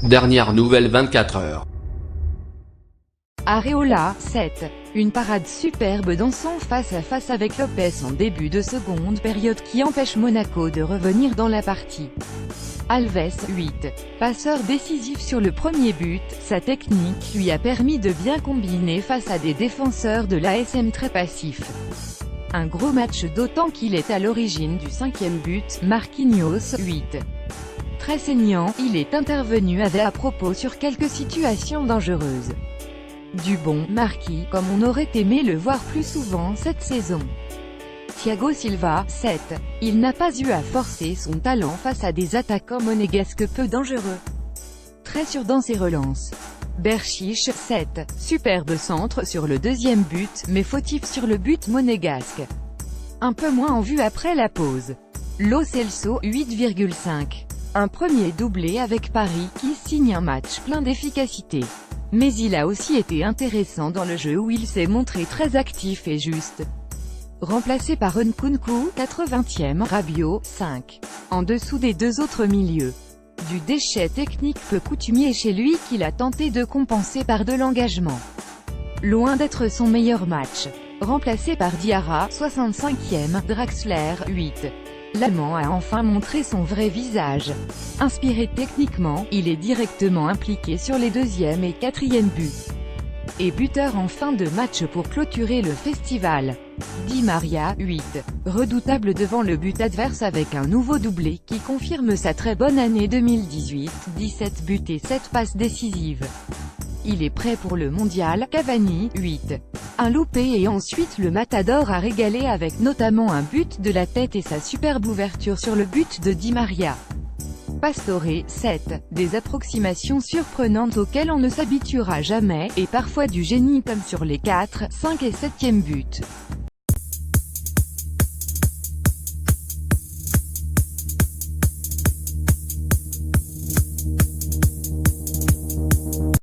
Dernière nouvelle 24 heures. Areola, 7. Une parade superbe dans son face-à-face avec Lopez en début de seconde période qui empêche Monaco de revenir dans la partie. Alves, 8. Passeur décisif sur le premier but, sa technique lui a permis de bien combiner face à des défenseurs de l'ASM très passifs. Un gros match d'autant qu'il est à l'origine du 5e but, Marquinhos, 8. Très saignant, il est intervenu à propos sur quelques situations dangereuses. Du bon Marquis, comme on aurait aimé le voir plus souvent cette saison. Thiago Silva, 7. Il n'a pas eu à forcer son talent face à des attaquants monégasques peu dangereux. Très sûr dans ses relances. Berchiche, 7. Superbe centre sur le deuxième but, mais fautif sur le but monégasque. Un peu moins en vue après la pause. Lo Celso, 8,5. Un premier doublé avec Paris, qui signe un match plein d'efficacité. Mais il a aussi été intéressant dans le jeu où il s'est montré très actif et juste. Remplacé par Nkunku, 80e, Rabiot, 5. En dessous des deux autres milieux. Du déchet technique peu coutumier chez lui qu'il a tenté de compenser par de l'engagement. Loin d'être son meilleur match. Remplacé par Diarra, 65e, Draxler, 8. L'Allemand a enfin montré son vrai visage. Inspiré techniquement, il est directement impliqué sur les deuxième et quatrième buts. Et buteur en fin de match pour clôturer le festival. Di Maria, 8. Redoutable devant le but adverse avec un nouveau doublé qui confirme sa très bonne année 2018, 17 buts et 7 passes décisives. Il est prêt pour le mondial. Cavani, 8. Un loupé et ensuite le Matador a régalé avec notamment un but de la tête et sa superbe ouverture sur le but de Di Maria. Pastore, 7. Des approximations surprenantes auxquelles on ne s'habituera jamais, et parfois du génie comme sur les 4, 5 et 7e buts.